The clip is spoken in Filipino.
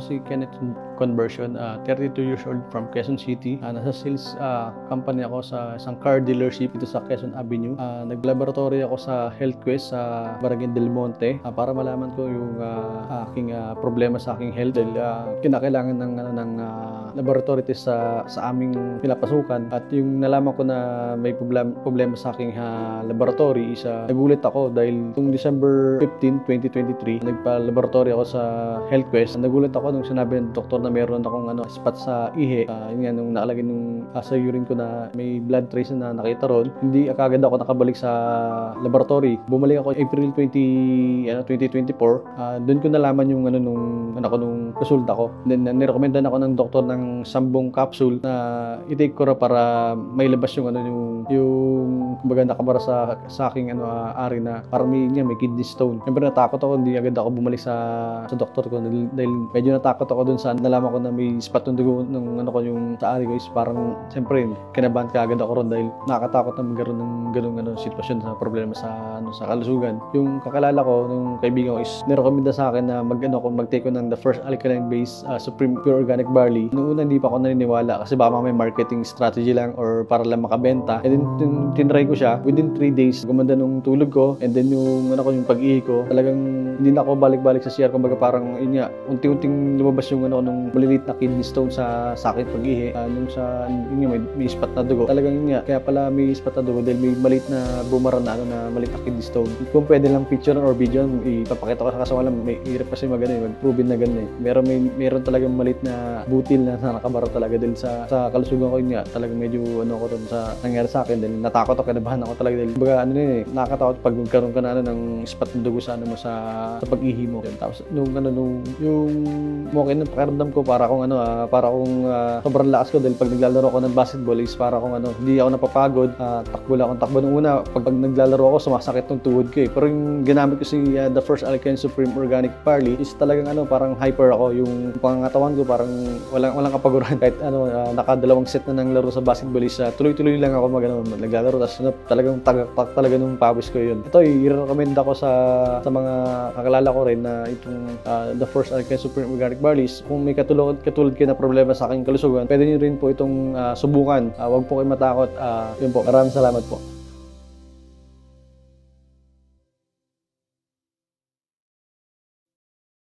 si Kenneth Conversion, 32 years old from Quezon City. Nasa sales company ako sa isang car dealership dito sa Quezon Avenue. Nag-laboratory ako sa HealthQuest sa Barangay Del Monte para malaman ko yung aking problema sa aking health dahil kinakailangan ng laboratory test sa aming pinapasukan. At yung nalaman ko na may problema sa aking laboratory is nagulat ako dahil itong December 15, 2023 nagpa-laboratory ako sa HealthQuest. Nagulat ako nung sinabi ng doktor na meron akong spot sa ihi. Yun nga, nung nakalagay nung sa urine ko na may blood trace na nakita ron, hindi agad ako nakabalik sa laboratory. Bumalik ako April 2024. Doon ko nalaman yung nung resulta ko. Then nirekomendan ako ng doktor ng 10 capsule na i-take ko para may labas yung kumbaga nakabara sa aking ari na parang may kidney stone. Siyempre natakot ako, hindi agad ako bumalik sa doktor ko dahil medyo natakot ako dun sa nalaman ko na may spot ng dugo yung sa ari ko is parang siyempre kinabahan ka agad ako ron dahil nakakatakot na magkaroon ng ganung sitwasyon sa problema sa kalusugan. Yung kakilala ko, nung kaibigan ko is nirekomenda sa akin na mag-take ko ng the first alkaline base Supreme Pure Organic Barley. Noong una hindi pa ako naniniwala kasi baka may marketing strategy lang or para lang makabenta. And then tinry ko siya, within 3 days gumanda nung tulog ko, and then yung pag-ihi ko, talagang hindi na ako balik-balik sa CR. Kumbaga parang unti-unting lumabas yung nung maliliit na kidney stone sa akin pag-ihi. May spot na dugo. Talagang kaya pala may spot na dugo dahil may maliit na bumara na maliit na kidney stone. Kung pwede lang picture or video, ipapakita ko sa kaso wala, may hirap kasi mag-proven na ganun meron talagang maliit na butil na nakabara talaga dahil sa kalusugan ko talagang medyo ako ron sa nangyari sa akin dahil natakot ako, kinabahan ako talaga dahil nakakatakot pag magkaroon ka na ng spot ng dugo sa pag-ihi mo. Tapos yung okay ng pakiramdam ko para akong sobrang lakas ko dahil pag naglalaro ako ng basketball is para akong hindi ako napapagod, takbo lang akong takbo. Nung una pag naglalaro ako sumasakit ng tuhod ko pero yung ginamit ko the first Alkaline Supreme Organic Barley is talagang parang hyper ako, yung pangangatawan ko parang walang kapaguran kahit nakadalawang set na ng laro sa basketball is tuloy-tuloy lang ako naglalaro tapos talagang tagak talaga nung pawis ko yun. Ito i-recommend ako sa mga kakilala ko rin na itong the first Alkaline Supreme Organic Barley. Kung may katulad kayo na problema sa aking kalusugan, pwede niyo rin po itong subukan. Huwag po kayo matakot. Yun po, maraming salamat po.